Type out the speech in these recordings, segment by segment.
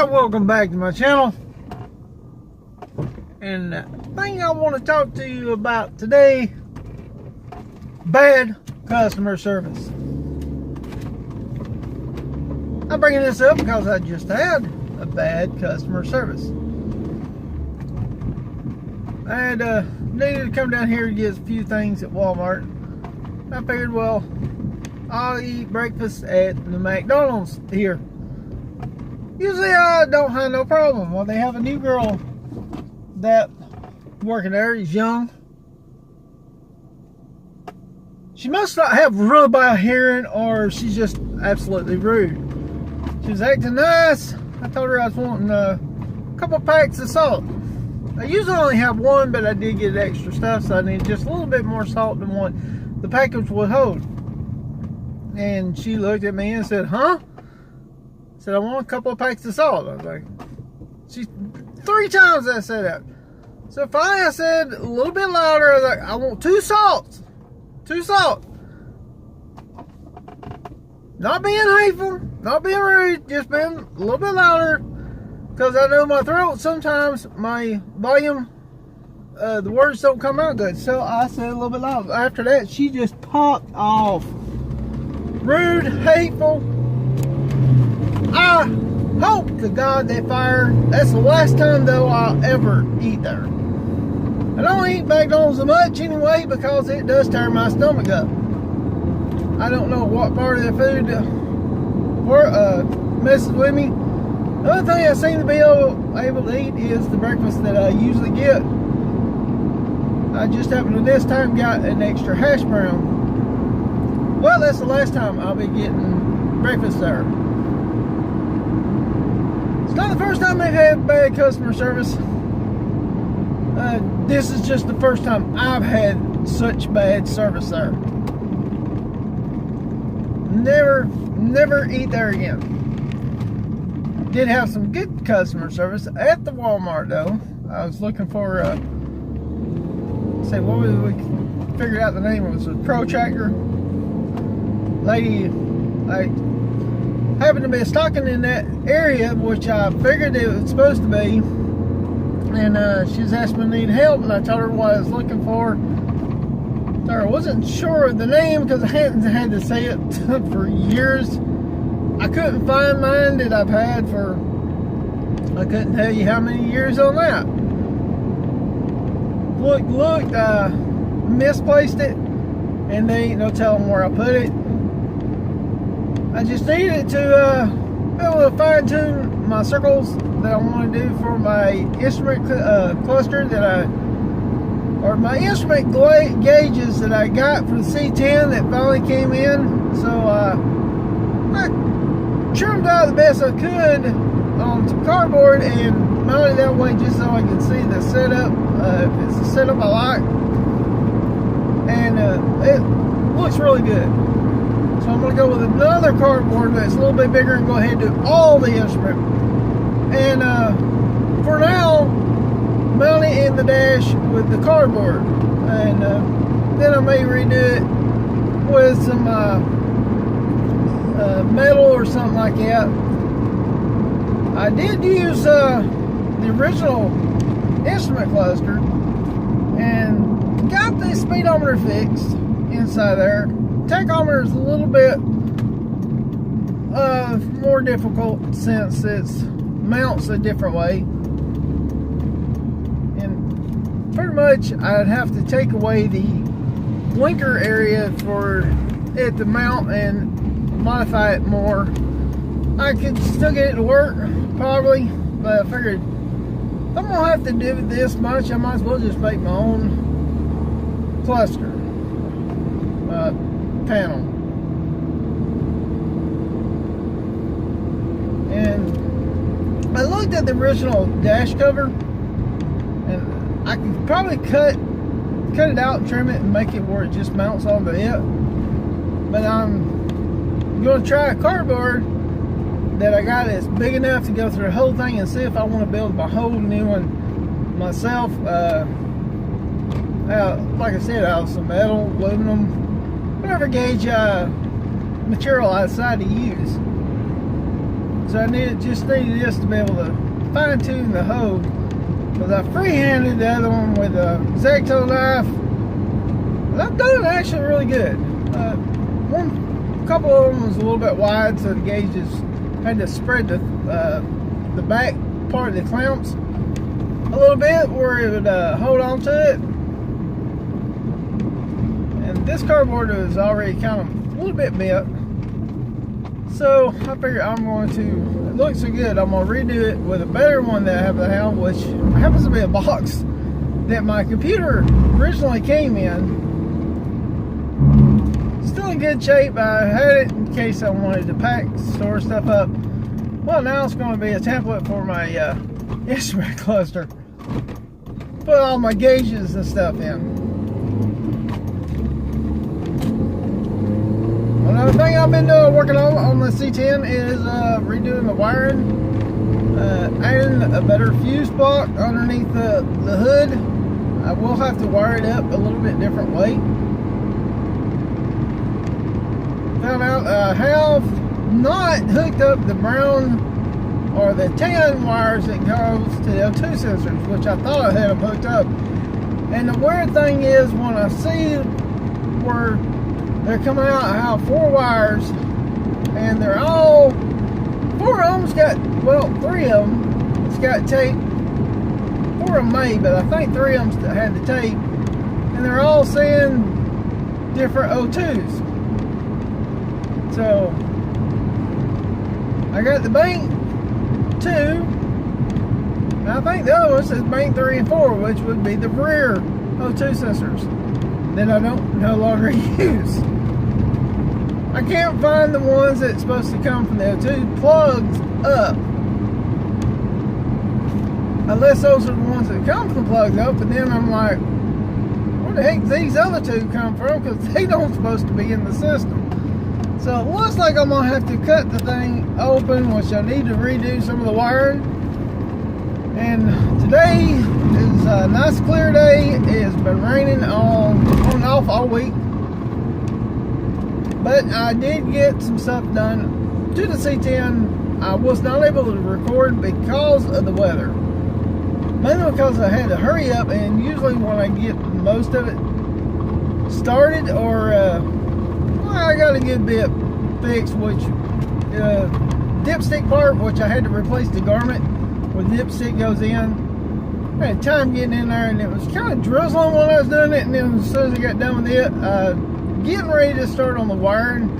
welcome back to my channel. And the thing I want to talk to you about today, bad customer service. I'm bringing this up because I just had a bad customer service. I had needed to come down here to get a few things at Walmart. I figured, well, I'll eat breakfast at the McDonald's here. Usually I don't have no problem. Well, they have a new girl that working there. Is young. She must not have really bad hearing, or she's just absolutely rude. She was acting nice. I told her I was wanting a couple packs of salt. I usually only have one, but I did get extra stuff, so I need just a little bit more salt than what the package would hold. And she looked at me and said, "Huh?" I said, "I want a couple of packs of salt." I was like, she 3 times I said that. So finally I said a little bit louder, I was like, "I want 2 salts. 2 salt." Not being hateful, not being rude, just being a little bit louder. Because I know my throat, sometimes my volume, the words don't come out good. So I said a little bit louder. After that, she just popped off. Rude, hateful. I hope to God they fire. That's the last time though I'll ever eat there. I don't eat McDonald's much anyway because it does tear my stomach up. I don't know what part of the food messes with me. The only thing I seem to be able to eat is the breakfast that I usually get. I just happened to this time got an extra hash brown. Well, that's the last time I'll be getting breakfast there. It's not the first time they've had bad customer service. This is just the first time I've had such bad service there. Never eat there again. Did have some good customer service at the Walmart though. I was looking for say what was we figured out the name. It was a protractor. Lady, I happened to be stocking in that area, which I figured it was supposed to be, and she was asking me to need help, and I told her what I was looking for. So I wasn't sure of the name because I hadn't had to say it for years. I couldn't find mine that I've had for, I couldn't tell you how many years on that. Looked, I misplaced it, and they ain't no telling where I put it. I just needed to be able to fine tune my circles that I want to do for my instrument cluster that or my instrument gauges that I got for the C10 that finally came in. So I trimmed out the best I could on some cardboard and mounted that way just so I can see the setup, if it's a setup I like. And it looks really good. So I'm going to go with another cardboard that's a little bit bigger and go ahead and do all the instrument. And for now, mount it in the dash with the cardboard. And then I may redo it with some metal or something like that. I did use the original instrument cluster and got the speedometer fixed inside there. Tachometer is a little bit more difficult since it mounts a different way, and pretty much I'd have to take away the blinker area for it to mount and modify it more. I could still get it to work probably, but I figured if I'm gonna have to do this much, I might as well just make my own cluster panel. And I looked at the original dash cover, and I could probably cut it out, trim it, and make it where it just mounts onto it. But I'm going to try a cardboard that I got that's big enough to go through the whole thing and see if I want to build my whole new one myself. Like I said, out of some metal, aluminum, whatever gauge material I decide to use. So I just needed this to be able to fine tune the hoe. Because I freehanded the other one with a X-Acto knife. And I've done it actually really good. A couple of them was a little bit wide, so the gauges had to spread the back part of the clamps a little bit where it would hold on to it. And this cardboard is already kind of a little bit bent. So I figure I'm going to, it looks so good, I'm going to redo it with a better one that I have at the house, which happens to be a box that my computer originally came in. Still in good shape. I had it in case I wanted to store stuff up. Well, now it's going to be a template for my instrument cluster. Put all my gauges and stuff in. Another thing I've been working on the C10 is redoing the wiring, adding a better fuse block underneath the hood. I will have to wire it up a little bit different way. Found out I have not hooked up the brown or the tan wires that goes to the O2 sensors, which I thought I had them hooked up. And the weird thing is, when I see where they're coming out, I have 4 wires, and they're all, 4 of them's got, well, 3 of them, it's got tape. 4 of them may, but I think 3 of them had the tape, and they're all saying different O2s. So I got the bank 2, and I think the other one says bank 3 and 4, which would be the rear O2 sensors that I don't no longer use. I can't find the ones that's supposed to come from the O2 plugs up, unless those are the ones that come from plugs up, and then I'm like, where the heck these other 2 come from, because they don't supposed to be in the system. So it looks like I'm going to have to cut the thing open, which I need to redo some of the wiring. And today is a nice clear day. It has been raining on and off all week. But I did get some stuff done to the C10. I was not able to record because of the weather. Mainly because I had to hurry up, and usually when I get most of it started, or I got a good bit fixed, which dipstick part, which I had to replace the garment where the dipstick goes in. I had time getting in there, and it was kind of drizzling when I was doing it, and then as soon as I got done with it, getting ready to start on the wiring,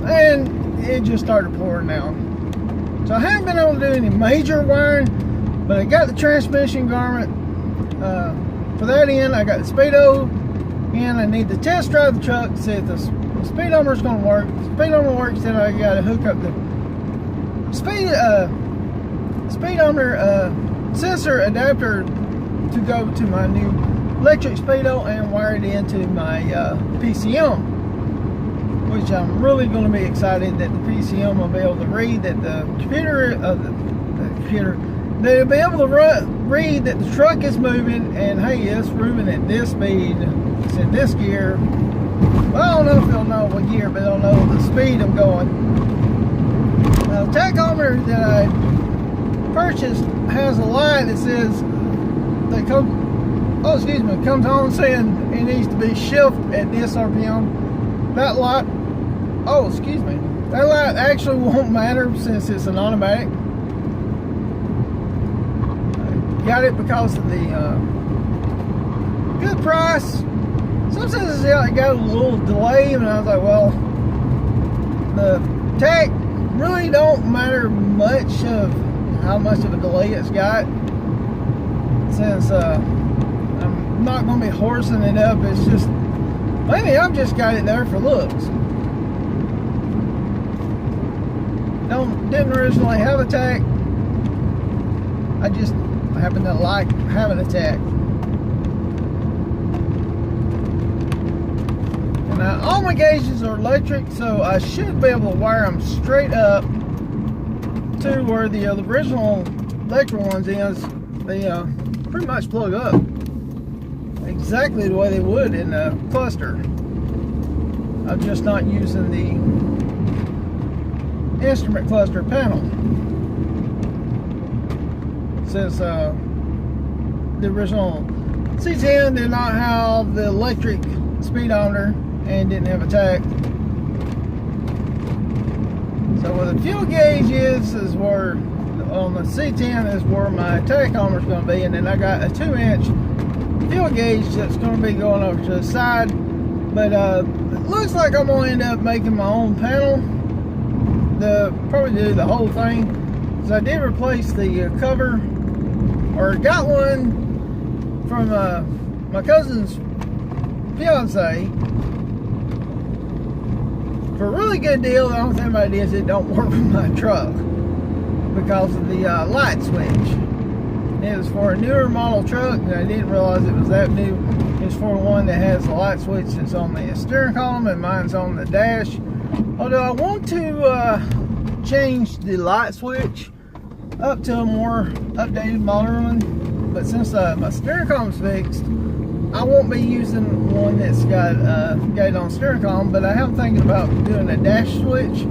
and it just started pouring down. So I haven't been able to do any major wiring, but I got the transmission garment for that in. I got the speedo in. I need to test drive the truck to see if the speedometer is going to work. If the speedometer works, then I got to hook up the speedometer sensor adapter to go to my new electric speedo and wire it into my PCM, which I'm really going to be excited that the PCM will be able to read that the computer, they'll be able to read that the truck is moving, and hey, it's moving at this speed, it's in this gear. Well, I don't know if they'll know what gear, but they'll know the speed I'm going. Now, the tachometer that I purchased has a light that says, comes on saying it needs to be shift at this RPM. That light, that light actually won't matter since it's an automatic. Got it because of the good price. Sometimes it got a little delay, and I was like, well, the tech really don't matter much of how much of a delay it's got, since I'm not going to be horsing it up. It's just, maybe I've just got it there for looks. Didn't originally have a tech. I just happen to like having a tech. And now all my gauges are electric, so I should be able to wire them straight up to where the original electrical ones is. They pretty much plug up exactly the way they would in the cluster. I'm just not using the instrument cluster panel. Since the original C10 did not have the electric speedometer and didn't have a tach. So where the fuel gauge is where on the C10 is where my tachometer is going to be, and then I got a 2-inch fuel gauge that's going to be going over to the side. But it looks like I'm going to end up making my own panel. Probably do the whole thing, because I did replace the cover, or got one from my cousin's fiance for a really good deal. The only thing about it is it don't work with my truck because of the light switch. It was for a newer model truck, and I didn't realize it was that new. It's for one that has the light switch that's on the steering column, and mine's on the dash. Although I want to change the light switch up to a more updated modern one, but since my steering column's fixed, I won't be using one that's got it on steering column. But I am thinking about doing a dash switch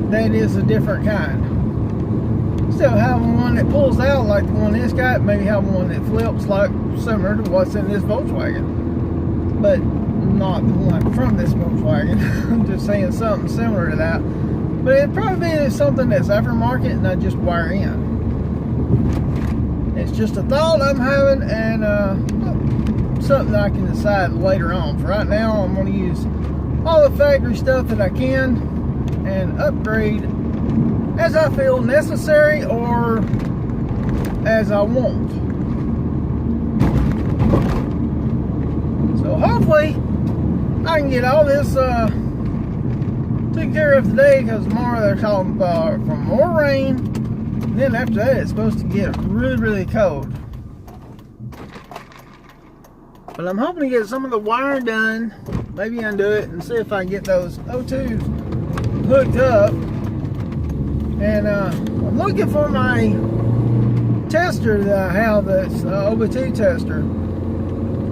that is a different kind. Instead of having one that pulls out like the one this got, maybe have one that flips like similar to what's in this Volkswagen, but not the one from this Volkswagen. I'm just saying something similar to that. But it'd probably be something that's aftermarket and I just wire in. It's just a thought I'm having, and something I can decide later on. For right now, I'm going to use all the factory stuff that I can and upgrade as I feel necessary or as I want. So hopefully I can get all this taken care of today, because tomorrow they're talking about for more rain. And then after that, it's supposed to get really, really cold. But I'm hoping to get some of the wiring done, maybe undo it, and see if I can get those O2s hooked up. And I'm looking for my tester that I have, that's OB2 tester.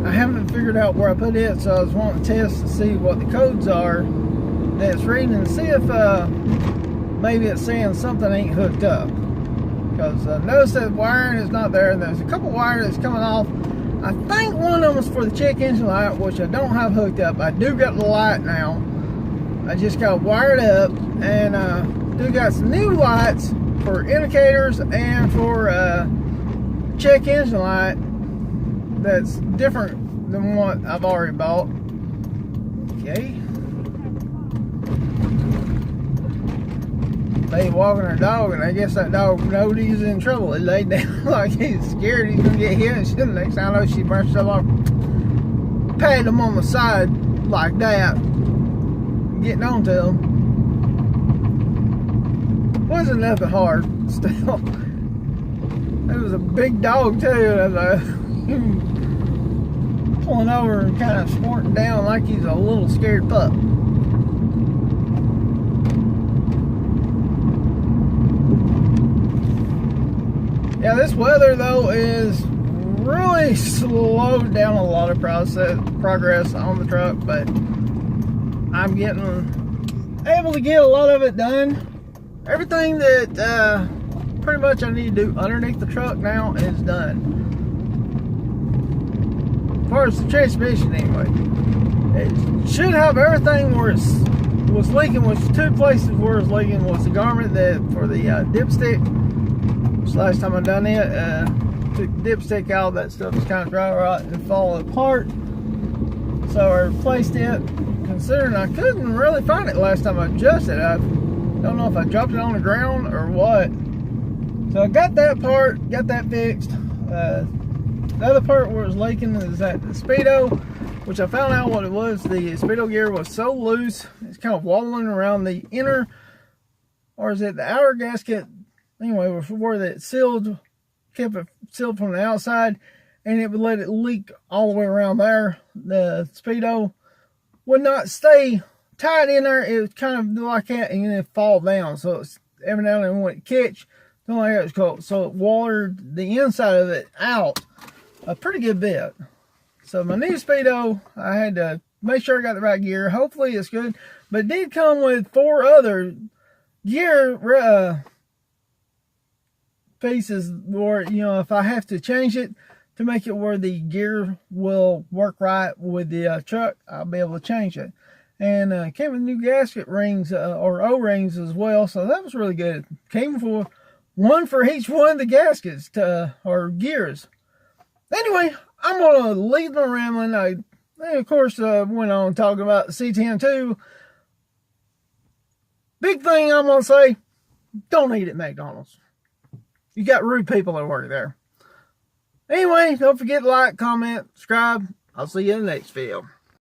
I haven't figured out where I put it, so I was wanting to test to see what the codes are that it's reading, and see if maybe it's saying something ain't hooked up. Because I noticed that wiring is not there, and there's a couple wires that's coming off. I think one of them is for the check engine light, which I don't have hooked up. I do got the light now. I just got wired up, and do got some new lights for indicators and for check engine light that's different than what I've already bought. Okay. Lady walking her dog, and I guess that dog knowed he's in trouble. He laid down like he's scared he's gonna get hit. And the next thing I know, she brushed him off, patted him on the side like that, getting on to him. Wasn't nothing hard. Still, it was a big dog too. And pulling over and kind of squirting down like he's a little scared pup. Yeah, this weather though is really slowed down a lot of progress on the truck, but I'm getting able to get a lot of it done. Everything that pretty much I need to do underneath the truck now is done. As far as the transmission anyway. It should have everything where it was leaking, which two places where it's leaking was the garment that for the dipstick. Which last time I done it, took the dipstick out, that stuff was kind of dry rot and falling apart. So I replaced it, considering I couldn't really find it last time I adjusted it. I don't know if I dropped it on the ground or what. So I got that part, got that fixed. The other part where it was leaking is that the speedo, which I found out what it was. The speedo gear was so loose, it's kind of wobbling around the inner, or is it the outer gasket? Anyway, where that sealed, kept it sealed from the outside, and it would let it leak all the way around there. The speedo would not stay tied in there. It was kind of like that, and then it fall down. So it's every now and then when it catch, don't like it was cold. So it watered the inside of it out a pretty good bit. So my new speedo, I had to make sure I got the right gear. Hopefully it's good, but it did come with 4 other gear pieces where, you know, if I have to change it to make it where the gear will work right with the truck, I'll be able to change it. And came with new gasket rings or O-rings as well, so that was really good. Came for one for each one of the gaskets or gears. Anyway, I'm gonna leave my rambling. I of course went on talking about the C10 Big thing I'm gonna say: don't eat at McDonald's. You got rude people that work there. Anyway, don't forget to like, comment, subscribe. I'll see you in the next video.